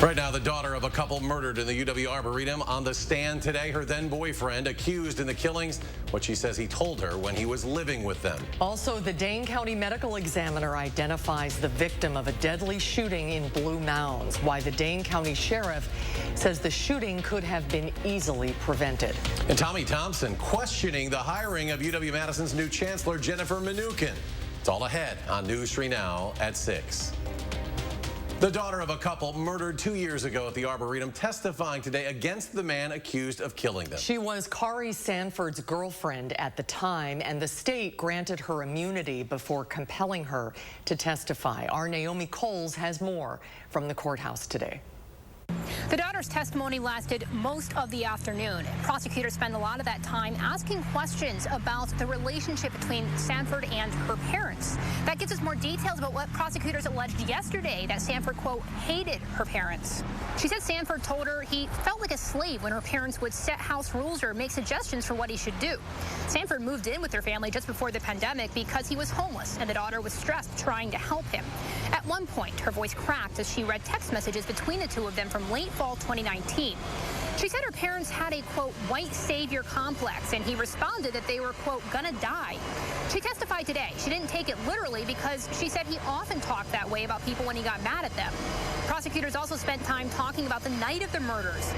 Right now, the daughter of a couple murdered in the UW Arboretum on the stand today. Her then boyfriend accused in the killings, what she says he told her when he was living with them. Also, the Dane County medical examiner identifies the victim of a deadly shooting in Blue Mounds. Why the Dane County sheriff says the shooting could have been easily prevented. And Tommy Thompson questioning the hiring of UW-Madison's new chancellor, Jennifer Mnuchin. It's all ahead on News 3 Now at 6. The daughter of a couple murdered 2 years ago at the Arboretum testifying today against the man accused of killing them. She was Kari Sanford's girlfriend at the time, and the state granted her immunity before compelling her to testify. Our Naomi Coles has more from the courthouse today. The daughter's testimony lasted most of the afternoon. Prosecutors spent a lot of that time asking questions about the relationship between Sanford and her parents. That gives us more details about what prosecutors alleged yesterday, that Sanford, quote, hated her parents. She said Sanford told her he felt like a slave when her parents would set house rules or make suggestions for what he should do. Sanford moved in with their family just before the pandemic because he was homeless, and the daughter was stressed trying to help him. At one point, her voice cracked as she read text messages between the two of them from late fall 2019. She said her parents had a, quote, white savior complex, and he responded that they were, quote, gonna die. She testified today. She didn't take it literally because she said he often talked that way about people when he got mad at them. Prosecutors also spent time talking about the night of the murders.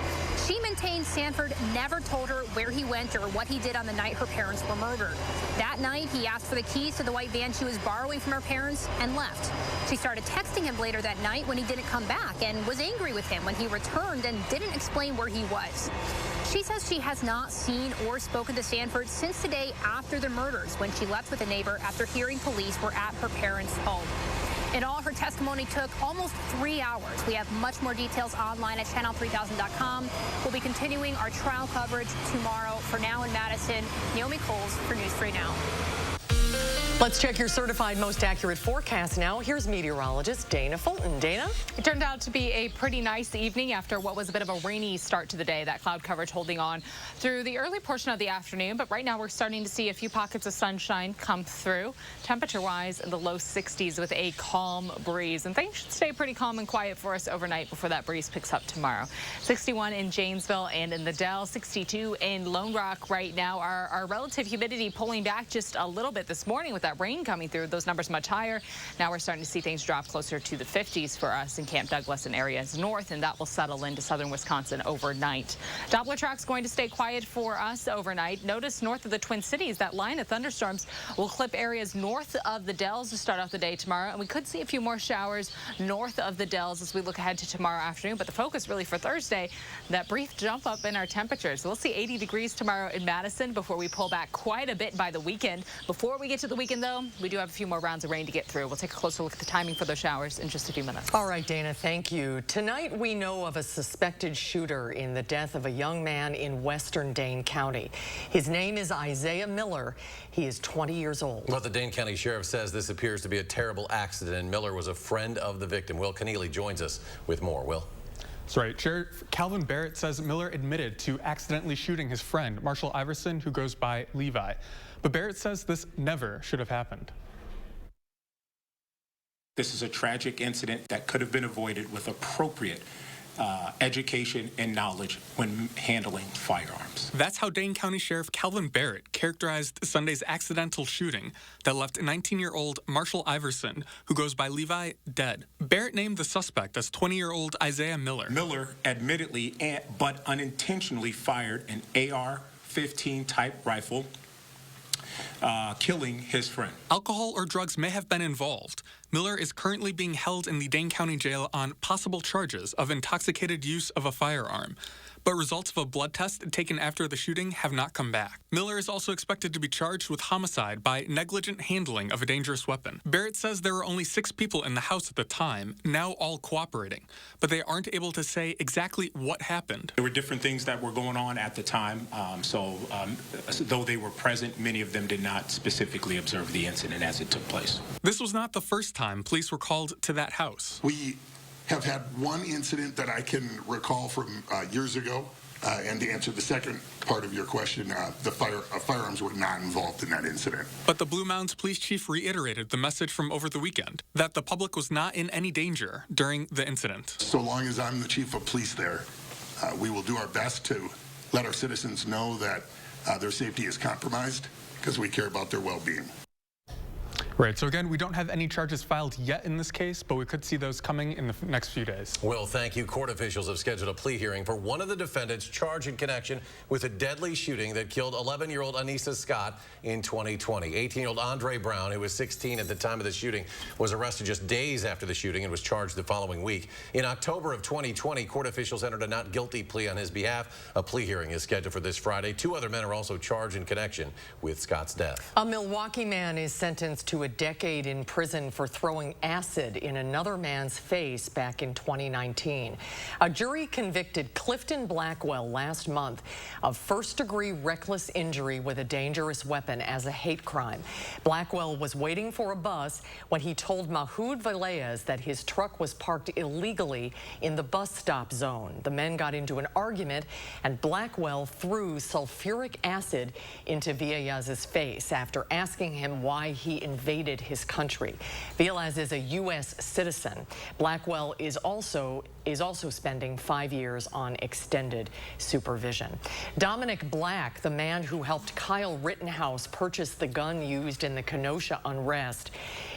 She maintained Sanford never told her where he went or what he did on the night her parents were murdered. That night, he asked for the keys to the white van she was borrowing from her parents and left. She started texting him later that night when he didn't come back and was angry with him when he returned and didn't explain where he was. She says she has not seen or spoken to Sanford since the day after the murders when she left with a neighbor after hearing police were at her parents' home. In all, her testimony took almost 3 hours. We have much more details online at channel3000.com. We'll be continuing our trial coverage tomorrow. For now in Madison, Naomi Coles for News 3 Now. Let's check your certified most accurate forecast now. Here's meteorologist Dana Fulton. Dana? It turned out to be a pretty nice evening after what was a bit of a rainy start to the day. That cloud coverage holding on through the early portion of the afternoon. But right now we're starting to see a few pockets of sunshine come through. Temperature-wise, in the low 60s with a calm breeze. And things should stay pretty calm and quiet for us overnight before that breeze picks up tomorrow. 61 in Janesville and in the Dell. 62 in Lone Rock right now. Our relative humidity pulling back just a little bit this morning with that rain coming through. Those numbers much higher. Now we're starting to see things drop closer to the 50s for us in Camp Douglas and areas north, and that will settle into southern Wisconsin overnight. Doppler track's going to stay quiet for us overnight. Notice north of the Twin Cities, that line of thunderstorms will clip areas north of the Dells to start off the day tomorrow, and we could see a few more showers north of the Dells as we look ahead to tomorrow afternoon. But the focus really for Thursday, that brief jump up in our temperatures. We'll see 80 degrees tomorrow in Madison before we pull back quite a bit by the weekend. Before we get to the weekend, though, we do have a few more rounds of rain to get through. We'll take a closer look at the timing for those showers in just a few minutes. All right, Dana, thank you. Tonight, we know of a suspected shooter in the death of a young man in western Dane County. His name is Isaiah Miller. He is 20 years old. Well, the Dane County Sheriff says this appears to be a terrible accident, and Miller was a friend of the victim. Will Keneally joins us with more. Will? That's right. Sheriff Calvin Barrett says Miller admitted to accidentally shooting his friend, Marshal Iverson, who goes by Levi. But Barrett says this never should have happened. This is a tragic incident that could have been avoided with appropriate education and knowledge when handling firearms. That's how Dane County Sheriff Calvin Barrett characterized Sunday's accidental shooting that left 19-year-old Marshal Iverson, who goes by Levi, dead. Barrett named the suspect as 20-year-old Isaiah Miller. Miller admittedly but unintentionally fired an AR-15 type rifle, killing his friend. Alcohol or drugs may have been involved. Miller is currently being held in the Dane County Jail on possible charges of intoxicated use of a firearm. But results of a blood test taken after the shooting have not come back. Miller is also expected to be charged with homicide by negligent handling of a dangerous weapon. Barrett says there were only 6 people in the house at the time, now all cooperating, but they aren't able to say exactly what happened. There were different things that were going on at the time, though they were present, many of them did not specifically observe the incident as it took place. This was not the first time police were called to that house. We have had one incident that I can recall from years ago And to answer the second part of your question, the firearms were not involved in that incident. But the Blue Mounds police chief reiterated the message from over the weekend, that the public was not in any danger during the incident. So long as I'm the chief of police there, we will do our best to let our citizens know that their safety is compromised because we care about their well-being. Right, so again, we don't have any charges filed yet in this case, but we could see those coming in the next few days. Well, thank you. Court officials have scheduled a plea hearing for one of the defendants charged in connection with a deadly shooting that killed 11-year-old Anisa Scott in 2020. 18-year-old Andre Brown, who was 16 at the time of the shooting, was arrested just days after the shooting and was charged the following week. In October of 2020, court officials entered a not guilty plea on his behalf. A plea hearing is scheduled for this Friday. 2 other men are also charged in connection with Scott's death. A Milwaukee man is sentenced to a decade in prison for throwing acid in another man's face back in 2019. A jury convicted Clifton Blackwell last month of first-degree reckless injury with a dangerous weapon as a hate crime. Blackwell was waiting for a bus when he told Mahoud Valleas that his truck was parked illegally in the bus stop zone. The men got into an argument and Blackwell threw sulfuric acid into Valleas' face after asking him why he invaded his country. Valleas is a U.S. citizen. Blackwell is also spending 5 years on extended supervision. Dominic Black, the man who helped Kyle Rittenhouse purchase the gun used in the Kenosha unrest,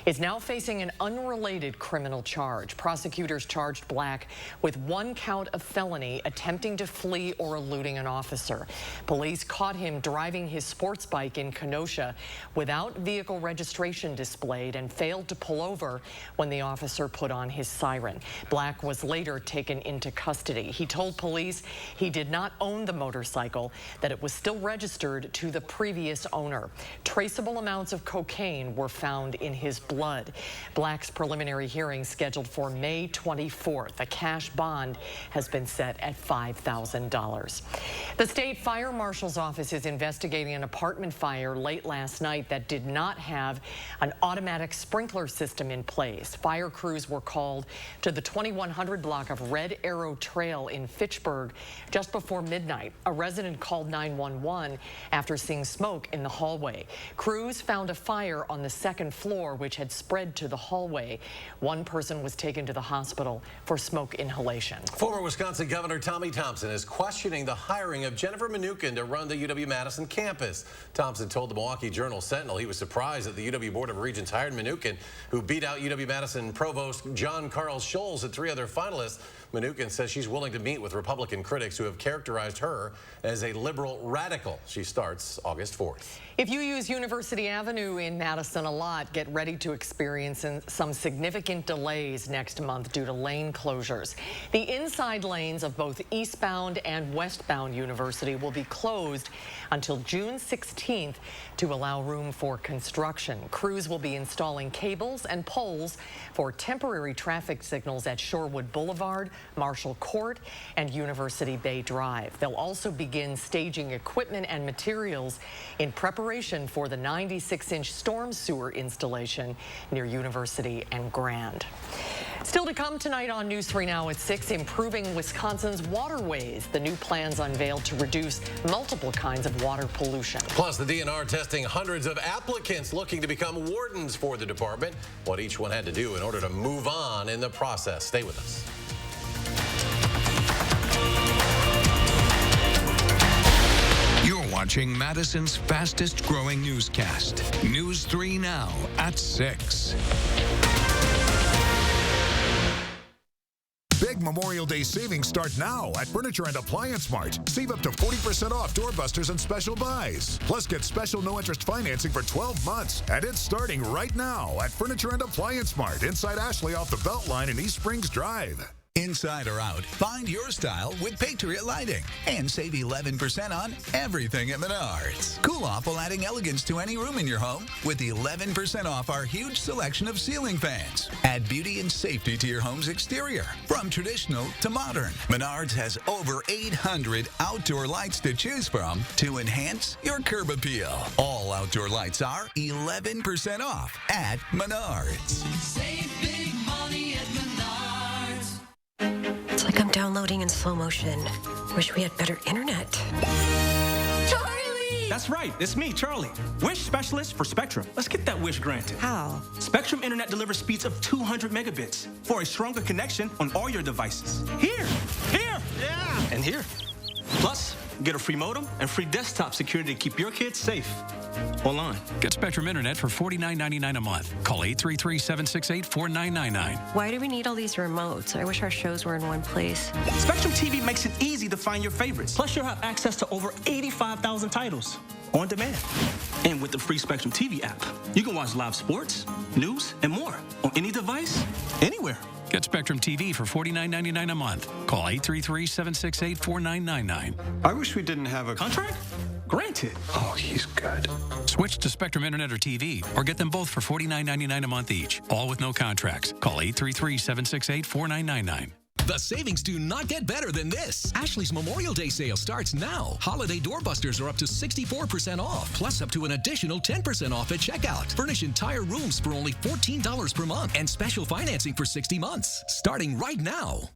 is now facing an unrelated criminal charge. Prosecutors charged Black with 1 count of felony, attempting to flee or eluding an officer. Police caught him driving his sports bike in Kenosha without vehicle registration displayed and failed to pull over when the officer put on his siren. Black was later taken into custody. He told police he did not own the motorcycle, that it was still registered to the previous owner. Traceable amounts of cocaine were found in his blood. Black's preliminary hearing scheduled for May 24th. A cash bond has been set at $5,000. The state fire marshal's office is investigating an apartment fire late last night that did not have an automatic sprinkler system in place. Fire crews were called to the 2100 block of Red Arrow Trail in Fitchburg just before midnight. A resident called 911 after seeing smoke in the hallway. Crews found a fire on the 2nd floor, which had spread to the hallway. 1 person was taken to the hospital for smoke inhalation. Former Wisconsin Governor Tommy Thompson is questioning the hiring of Jennifer Mnuchin to run the UW-Madison campus. Thompson told the Milwaukee Journal-Sentinel he was surprised that the UW Board of Regents hired Mnuchin, who beat out UW-Madison Provost John Carl Scholes and 3 other finalists. Mnuchin says she's willing to meet with Republican critics who have characterized her as a liberal radical. She starts August 4th. If you use University Avenue in Madison a lot, get ready to experience some significant delays next month due to lane closures. The inside lanes of both eastbound and westbound University will be closed until June 16th to allow room for construction. Crews will be installing cables and poles for temporary traffic signals at Shorewood Boulevard, Marshall Court, and University Bay Drive. They'll also begin staging equipment and materials in preparation for the 96-inch storm sewer installation near University and Grand. Still to come tonight on News 3 Now at 6, improving Wisconsin's waterways. The new plans unveiled to reduce multiple kinds of water pollution. Plus, the DNR testing hundreds of applicants looking to become wardens for the department. What each one had to do in order to move on in the process. Stay with us. You're watching Madison's fastest growing newscast. News 3 Now at 6. Big Memorial Day savings start now at Furniture and Appliance Mart. Save up to 40% off doorbusters and special buys. Plus, get special no-interest financing for 12 months. And it's starting right now at Furniture and Appliance Mart inside Ashley off the Beltline in East Springs Drive. Inside or out, find your style with Patriot Lighting and save 11% on everything at Menards. Cool off while adding elegance to any room in your home with 11% off our huge selection of ceiling fans. Add beauty and safety to your home's exterior, from traditional to modern. Menards has over 800 outdoor lights to choose from to enhance your curb appeal. All outdoor lights are 11% off at Menards. Save big money at Menards. It's like I'm downloading in slow motion. Wish we had better internet. Charlie! That's right. It's me, Charlie. WISC specialist for Spectrum. Let's get that wish granted. How? Spectrum Internet delivers speeds of 200 megabits for a stronger connection on all your devices. Here, yeah, and here. Plus, get a free modem and free desktop security to keep your kids safe online. Get Spectrum Internet for $49.99 a month. Call 833-768-4999. Why do we need all these remotes? I wish our shows were in one place. Spectrum TV makes it easy to find your favorites. Plus, you'll have access to over 85,000 titles on demand. And with the free Spectrum TV app, you can watch live sports, news, and more on any device, anywhere. Get Spectrum TV for $49.99 a month. Call 833-768-4999. I wish we didn't have a contract. Granted. Oh, he's good. Switch to Spectrum Internet or TV, or get them both for $49.99 a month each, all with no contracts. Call 833-768-4999. The savings do not get better than this. Ashley's Memorial Day sale starts now. Holiday doorbusters are up to 64% off, plus up to an additional 10% off at checkout. Furnish entire rooms for only $14 per month and special financing for 60 months, starting right now.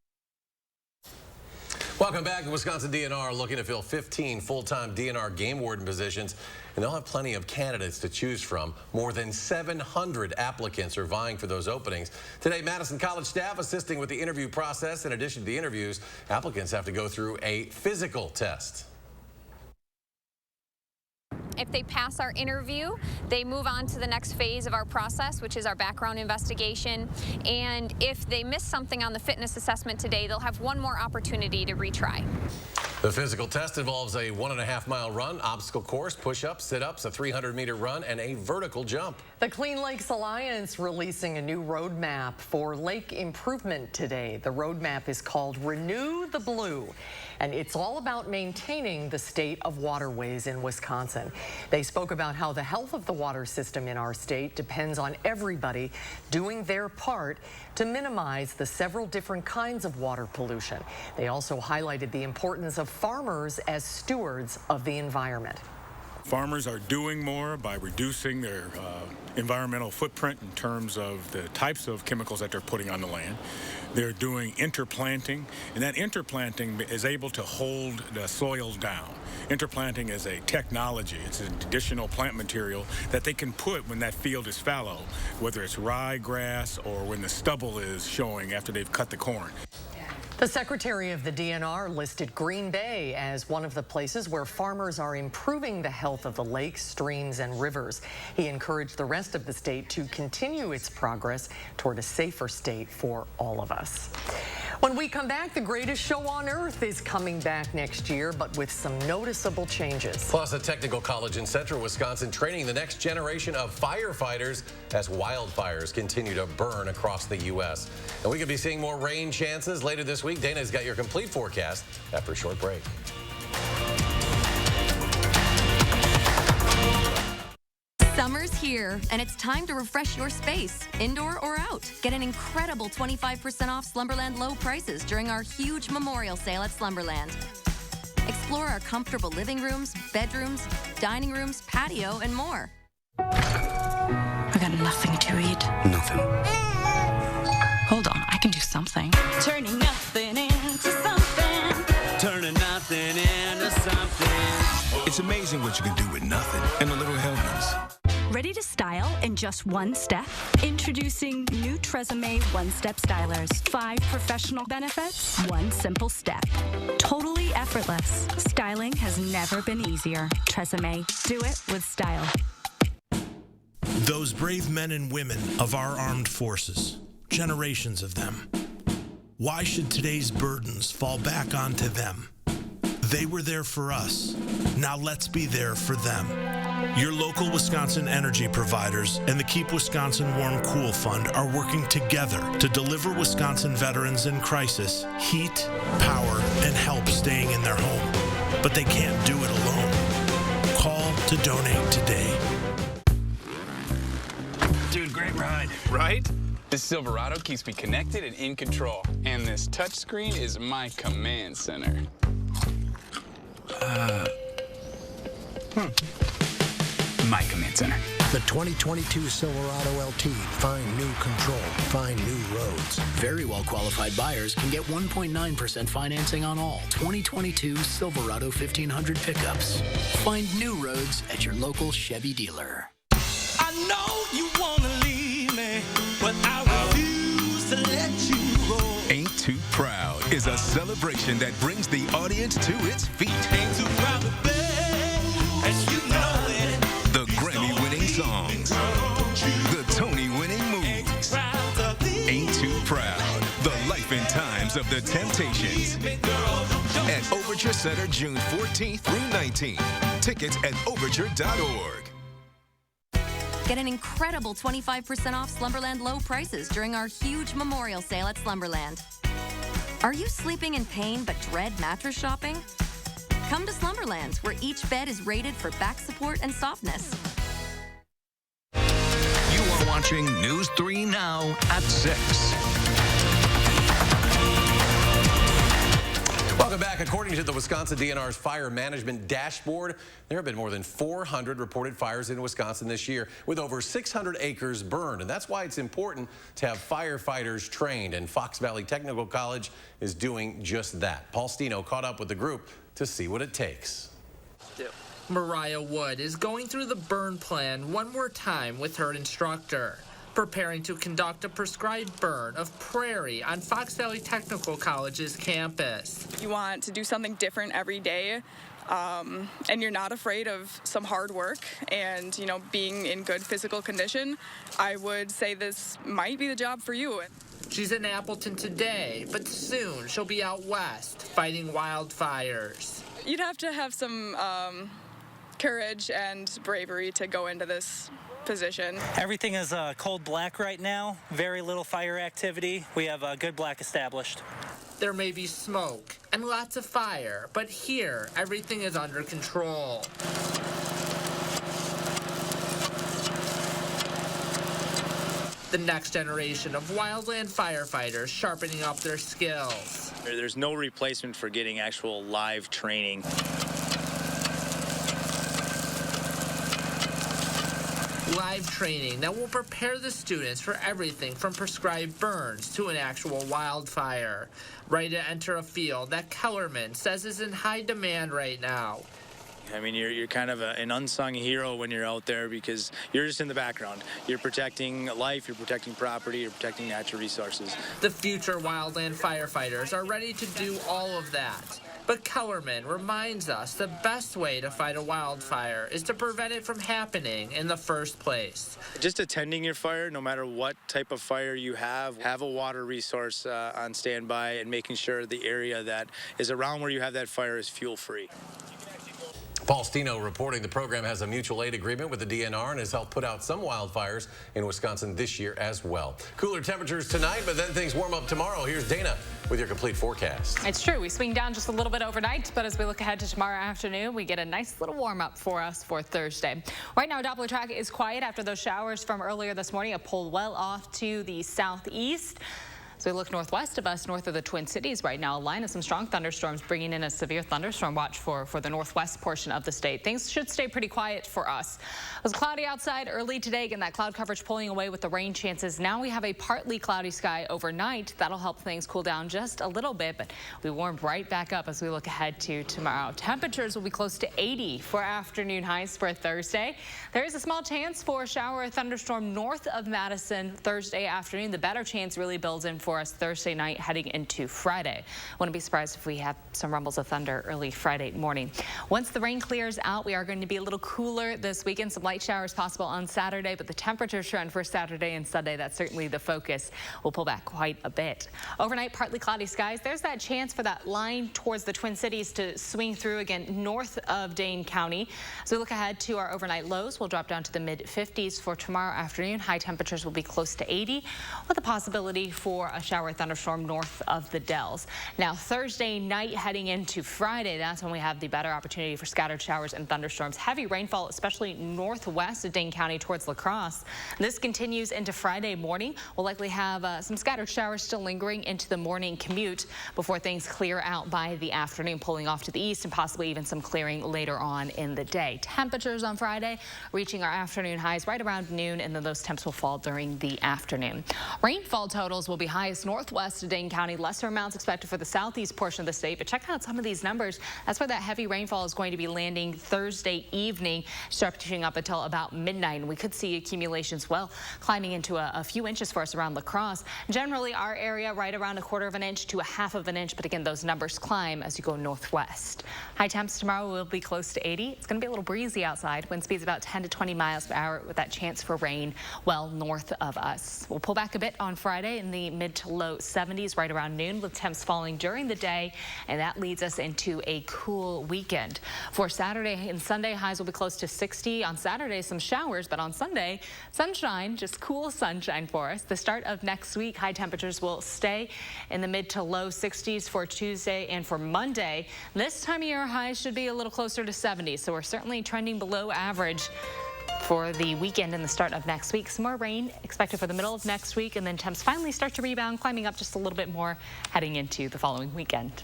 Welcome back. The Wisconsin DNR looking to fill 15 full-time DNR game warden positions, and they'll have plenty of candidates to choose from. More than 700 applicants are vying for those openings. Today, Madison College staff assisting with the interview process. In addition to the interviews, applicants have to go through a physical test. If they pass our interview, they move on to the next phase of our process, which is our background investigation. And if they miss something on the fitness assessment today, they'll have one more opportunity to retry. The physical test involves a 1.5-mile run, obstacle course, push-ups, sit-ups, a 300-meter run, and a vertical jump. The Clean Lakes Alliance releasing a new roadmap for lake improvement today. The roadmap is called Renew the Blue, and it's all about maintaining the state of waterways in Wisconsin. They spoke about how the health of the water system in our state depends on everybody doing their part to minimize the several different kinds of water pollution. They also highlighted the importance of farmers as stewards of the environment. Farmers are doing more by reducing their environmental footprint in terms of the types of chemicals that they're putting on the land. They're doing interplanting, and that interplanting is able to hold the soils down. Interplanting is a technology. It's an additional plant material that they can put when that field is fallow, whether it's ryegrass or when the stubble is showing after they've cut the corn. The Secretary of the DNR listed Green Bay as one of the places where farmers are improving the health of the lakes, streams, and rivers. He encouraged the rest of the state to continue its progress toward a safer state for all of us. When we come back, the greatest show on earth is coming back next year, but with some noticeable changes. Plus, a technical college in central Wisconsin training the next generation of firefighters as wildfires continue to burn across the U.S. And we could be seeing more rain chances later this week. Dana's got your complete forecast after a short break. Summer's here, and it's time to refresh your space, indoor or out. Get an incredible 25% off Slumberland low prices during our huge memorial sale at Slumberland. Explore our comfortable living rooms, bedrooms, dining rooms, patio, and more. I got nothing to eat. Nothing. Hold on, I can do something. Turning nothing into something. Turning nothing into something. It's amazing what you can do with nothing and a little helpings. Ready to style in just one step? Introducing new Tresemme One-Step Stylers. 5 professional benefits, 1 simple step. Totally effortless. Styling has never been easier. Tresemme. Do it with style. Those brave men and women of our armed forces. Generations of them. Why should today's burdens fall back onto them? They were there for us. Now let's be there for them. Your local Wisconsin energy providers and the Keep Wisconsin Warm Cool Fund are working together to deliver Wisconsin veterans in crisis heat, power, and help staying in their home. But they can't do it alone. Call to donate today. Dude, great ride. Right? This Silverado keeps me connected and in control. And this touchscreen is my command center. My command center. The 2022 Silverado LT. Find new control. Find new roads. Very well qualified buyers can get 1.9% financing on all 2022 Silverado 1500 pickups. Find new roads at your local Chevy dealer. I know you want to leave me, but I refuse to let you go. Ain't Too Proud is a celebration that brings the audience to its feet. Ain't too proud to beg, as you know it. The Grammy-winning songs, the Tony-winning movies. Ain't Too Proud, the life and times of the Temptations. At Overture Center, June 14th through 19th. Tickets at overture.org. Get an incredible 25% off Slumberland low prices during our huge memorial sale at Slumberland. Are you sleeping in pain but dread mattress shopping? Come to Slumberland, where each bed is rated for back support and softness. You are watching News 3 Now at 6. Welcome back. According to the Wisconsin DNR's fire management dashboard, there have been more than 400 reported fires in Wisconsin this year, with over 600 acres burned. And that's why it's important to have firefighters trained. And Fox Valley Technical College is doing just that. Paul Stino caught up with the group to see what it takes. Mariah Wood is going through the burn plan one more time with her instructor, preparing to conduct a prescribed burn of prairie on Fox Valley Technical College's campus. You want to do something different every day, and you're not afraid of some hard work and, you know, being in good physical condition. I would say this might be the job for you. She's in Appleton today, but soon she'll be out west fighting wildfires. You'd have to have some courage and bravery to go into this position. Everything is cold black right now. Very little fire activity. We have a good black established. There may be smoke and lots of fire, but here everything is under control. The next generation of wildland firefighters sharpening up their skills. There's no replacement for getting actual live training. Live training that will prepare the students for everything from prescribed burns to an actual wildfire. Ready to enter a field that Kellerman says is in high demand right now. I mean, you're kind of an unsung hero when you're out there because you're just in the background. You're protecting life, you're protecting property, you're protecting natural resources. The future wildland firefighters are ready to do all of that. But Kellerman reminds us the best way to fight a wildfire is to prevent it from happening in the first place. Just attending your fire, no matter what type of fire you have a water resource on standby and making sure the area that is around where you have that fire is fuel-free. Paul Stino reporting the program has a mutual aid agreement with the DNR and has helped put out some wildfires in Wisconsin this year as well. Cooler temperatures tonight, but then things warm up tomorrow. Here's Dana with your complete forecast. It's true. We swing down just a little bit overnight, but as we look ahead to tomorrow afternoon, we get a nice little warm up for us for Thursday. Right now, Doppler track is quiet after those showers from earlier this morning. It pulled well off to the southeast. As we look northwest of us, north of the Twin Cities right now, a line of some strong thunderstorms bringing in a severe thunderstorm watch for the northwest portion of the state. Things should stay pretty quiet for us. It was cloudy outside early today, again, that cloud coverage pulling away with the rain chances. Now we have a partly cloudy sky overnight. That'll help things cool down just a little bit, but we warmed right back up as we look ahead to tomorrow. Temperatures will be close to 80 for afternoon highs for Thursday. There is a small chance for a shower or thunderstorm north of Madison Thursday afternoon. The better chance really builds in for us Thursday night heading into Friday. Wouldn't be surprised if we have some rumbles of thunder early Friday morning. Once the rain clears out, we are going to be a little cooler this weekend. Some light showers possible on Saturday, but the temperature trend for Saturday and Sunday, that's certainly the focus, will pull back quite a bit. Overnight, partly cloudy skies. There's that chance for that line towards the Twin Cities to swing through again north of Dane County. As we look ahead to our overnight lows, we'll drop down to the mid-50s for tomorrow afternoon. High temperatures will be close to 80 with a possibility for a shower thunderstorm north of the Dells. Now, Thursday night heading into Friday, that's when we have the better opportunity for scattered showers and thunderstorms. Heavy rainfall, especially northwest of Dane County towards La Crosse. This continues into Friday morning. We'll likely have some scattered showers still lingering into the morning commute before things clear out by the afternoon, pulling off to the east and possibly even some clearing later on in the day. Temperatures on Friday reaching our afternoon highs right around noon, and then those temps will fall during the afternoon. Rainfall totals will be highest northwest of Dane County. Lesser amounts expected for the southeast portion of the state, but check out some of these numbers. That's where that heavy rainfall is going to be landing Thursday evening, stretching up until about midnight. And we could see accumulations, well, climbing into a few inches for us around La Crosse. Generally, our area right around 1/4 inch to 1/2 inch, but again, those numbers climb as you go northwest. High temps tomorrow will be close to 80. It's going to be a little breezy outside. Wind speeds about 10 to 20 miles per hour with that chance for rain well north of us. We'll pull back a bit on Friday in the mid to low 70s right around noon, with temps falling during the day, and that leads us into a cool weekend. For Saturday and Sunday, highs will be close to 60. On Saturday, some showers, but on Sunday, sunshine, just cool sunshine for us. The start of next week, high temperatures will stay in the mid to low 60s for Tuesday and for Monday. This time of year, highs should be a little closer to 70, so we're certainly trending below average for the weekend and the start of next week. Some more rain expected for the middle of next week, and then temps finally start to rebound, climbing up just a little bit more heading into the following weekend.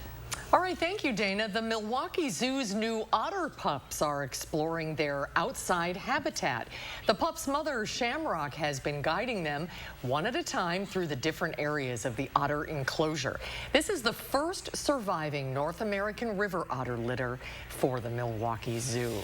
All right, thank you, Dana. The Milwaukee Zoo's new otter pups are exploring their outside habitat. The pups' mother, Shamrock, has been guiding them one at a time through the different areas of the otter enclosure. This is the first surviving North American river otter litter for the Milwaukee Zoo.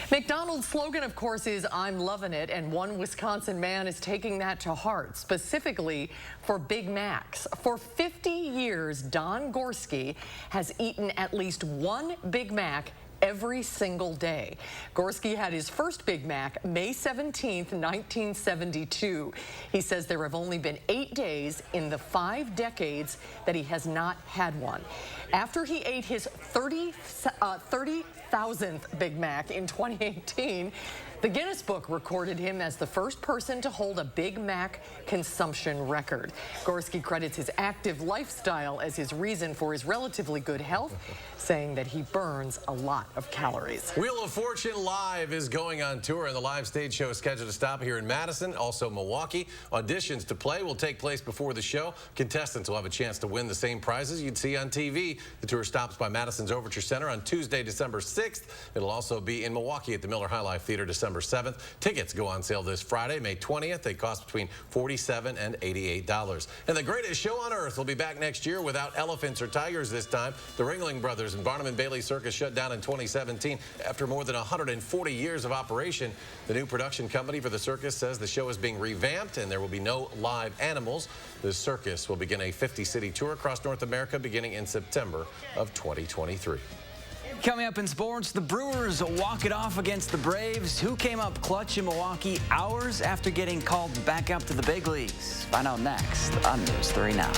McDonald's slogan, of course, is "I'm loving it," and one Wisconsin man is taking that to heart, specifically for Big Macs. For 50 years, Don Gorski has eaten at least one Big Mac every single day. Gorski had his first Big Mac May 17th, 1972. He says there have only been 8 days in the 5 decades that he has not had one. After he ate his 30,000th Big Mac in 2018, the Guinness Book recorded him as the first person to hold a Big Mac consumption record. Gorski credits his active lifestyle as his reason for his relatively good health, saying that he burns a lot of calories. Wheel of Fortune Live is going on tour, and the live stage show is scheduled to stop here in Madison, also Milwaukee. Auditions to play will take place before the show. Contestants will have a chance to win the same prizes you'd see on TV. The tour stops by Madison's Overture Center on Tuesday, December 6th. It'll also be in Milwaukee at the Miller High Life Theater December 7th. Tickets go on sale this Friday, May 20th. They cost between $47 and $88. And the greatest show on earth will be back next year without elephants or tigers this time. The Ringling Brothers and Barnum and Bailey Circus shut down in 2017 after more than 140 years of operation. The new production company for the circus says the show is being revamped and there will be no live animals. The circus will begin a 50-city tour across North America beginning in September of 2023. Coming up in sports, the Brewers walk it off against the Braves, who came up clutch in Milwaukee hours after getting called back up to the big leagues. Find out next on News 3 Now.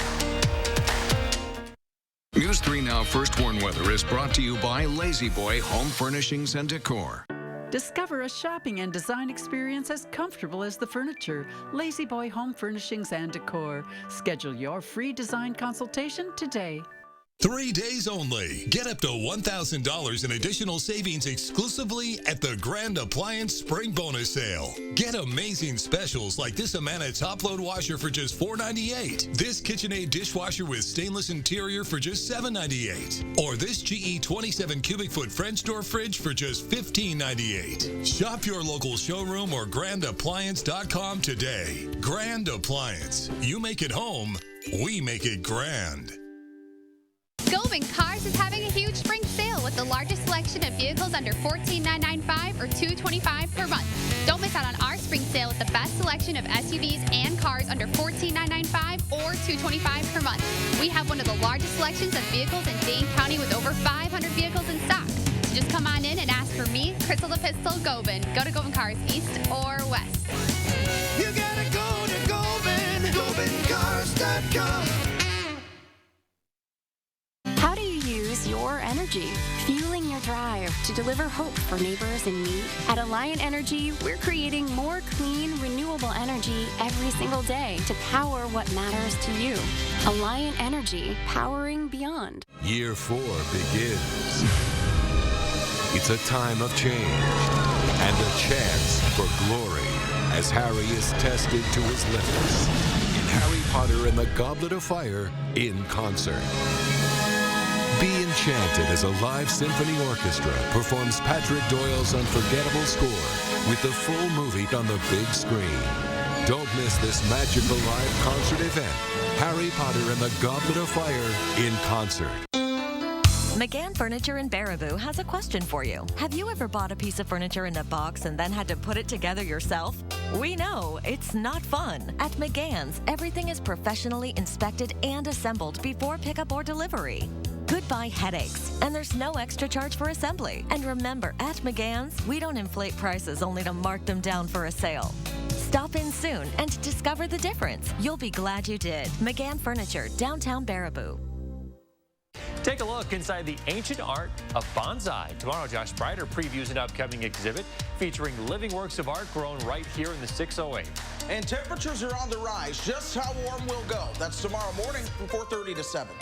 News 3 Now First Warn Weather is brought to you by Lazy Boy Home Furnishings and Decor. Discover a shopping and design experience as comfortable as the furniture. Lazy Boy Home Furnishings and Decor. Schedule your free design consultation today. 3 days only. Get up to $1,000 in additional savings exclusively at the Grand Appliance Spring Bonus Sale. Get amazing specials like this Amana top load washer for just $4.98. This KitchenAid dishwasher with stainless interior for just $7.98. Or this GE 27 cubic foot French door fridge for just $15.98. Shop your local showroom or grandappliance.com today. Grand Appliance. You make it home, we make it grand. Govan Cars is having a huge spring sale with the largest selection of vehicles under $14,995 or $225 per month. Don't miss out on our spring sale with the best selection of SUVs and cars under $14,995 or $225 per month. We have one of the largest selections of vehicles in Dane County with over 500 vehicles in stock. So just come on in and ask for me, Crystal the Pistol Govan. Go to Govan Cars East or West. You gotta go to Govan, GovanCars.com. How do you use your energy, fueling your drive to deliver hope for neighbors in need. At Alliant Energy, we're creating more clean, renewable energy every single day to power what matters to you. Alliant Energy, powering beyond. Year 4 begins. It's a time of change and a chance for glory as Harry is tested to his limits in Harry Potter and the Goblet of Fire in concert. Be enchanted as a live symphony orchestra performs Patrick Doyle's unforgettable score with the full movie on the big screen. Don't miss this magical live concert event, Harry Potter and the Goblet of Fire in concert. McGann Furniture in Baraboo has a question for you. Have you ever bought a piece of furniture in a box and then had to put it together yourself? We know it's not fun. At McGann's, everything is professionally inspected and assembled before pickup or delivery. Goodbye headaches, and there's no extra charge for assembly. And remember, at McGann's, we don't inflate prices only to mark them down for a sale. Stop in soon and discover the difference. You'll be glad you did. McGann Furniture, downtown Baraboo. Take a look inside the ancient art of bonsai. Tomorrow, Josh Breider previews an upcoming exhibit featuring living works of art grown right here in the 608. And temperatures are on the rise. Just how warm will go? That's tomorrow morning from 4:30 to 7.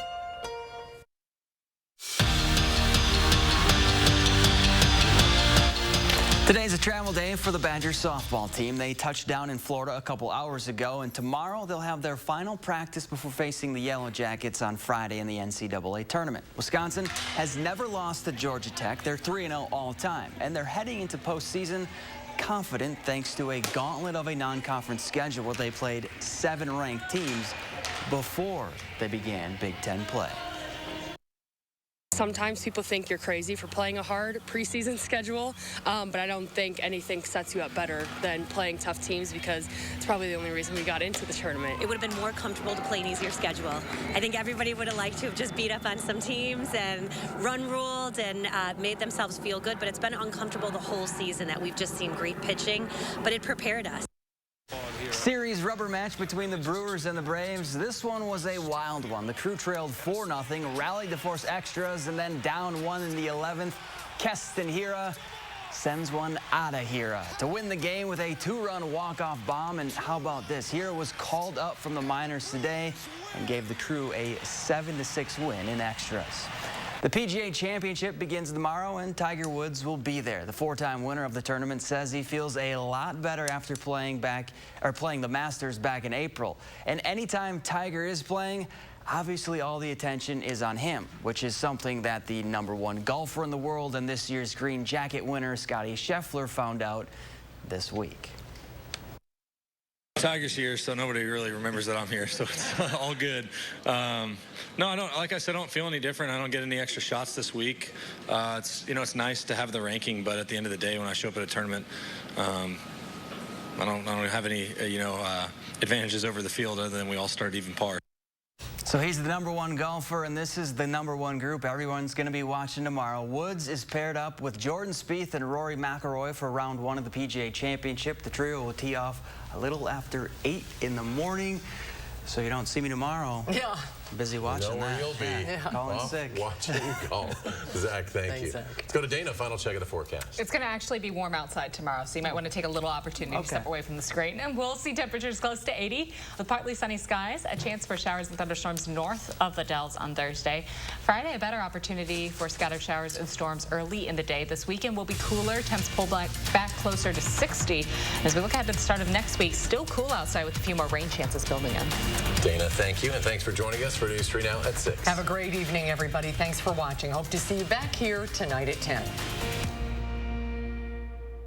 Today's a travel day for the Badgers softball team. They touched down in Florida a couple hours ago, and tomorrow they'll have their final practice before facing the Yellow Jackets on Friday in the NCAA tournament. Wisconsin has never lost to Georgia Tech. They're 3-0 all time, and they're heading into postseason confident thanks to a gauntlet of a non-conference schedule where they played 7 ranked teams before they began Big Ten play. Sometimes people think you're crazy for playing a hard preseason schedule, but I don't think anything sets you up better than playing tough teams because it's probably the only reason we got into the tournament. It would have been more comfortable to play an easier schedule. I think everybody would have liked to have just beat up on some teams and run ruled and made themselves feel good, but it's been uncomfortable the whole season that we've just seen great pitching, but it prepared us. Series rubber match between the Brewers and the Braves. This one was a wild one. The Crew trailed 4-0, rallied to force extras, and then down 1 in the 11th. Keston Hiura sends one out of Hiura to win the game with a 2-run walk-off bomb. And how about this? Hiura was called up from the minors today and gave the Crew a 7-6 win in extras. The PGA Championship begins tomorrow, and Tiger Woods will be there. The 4-time winner of the tournament says he feels a lot better after playing the Masters back in April. And anytime Tiger is playing, obviously all the attention is on him, which is something that the #1 golfer in the world and this year's Green Jacket winner, Scottie Scheffler, found out this week. Tiger's here, so nobody really remembers that I'm here, so it's all good. No, I don't. Like I said, I don't feel any different. I don't get any extra shots this week. It's nice to have the ranking, but at the end of the day, when I show up at a tournament, I don't have any advantages over the field other than we all start even par. So he's the #1 golfer, and this is the #1 group everyone's going to be watching tomorrow. Woods is paired up with Jordan Spieth and Rory McIlroy for round 1 of the PGA Championship. The trio will tee off a little after 8 in the morning. So you don't see me tomorrow. Yeah. Busy watching where that. You'll be. Yeah. Calling sick. Watching golf. Zach, thank you. Zach. Let's go to Dana. Final check of the forecast. It's going to actually be warm outside tomorrow, so you might want to take a little opportunity to step away from the screen. And we'll see temperatures close to 80 with partly sunny skies, a chance for showers and thunderstorms north of the Dells on Thursday. Friday, a better opportunity for scattered showers and storms early in the day. This weekend will be cooler. Temps pull back closer to 60. As we look ahead to the start of next week, still cool outside with a few more rain chances building in. Dana, thank you, and thanks for joining us for News 3 Now at 6. Have a great evening, everybody. Thanks for watching. Hope to see you back here tonight at 10.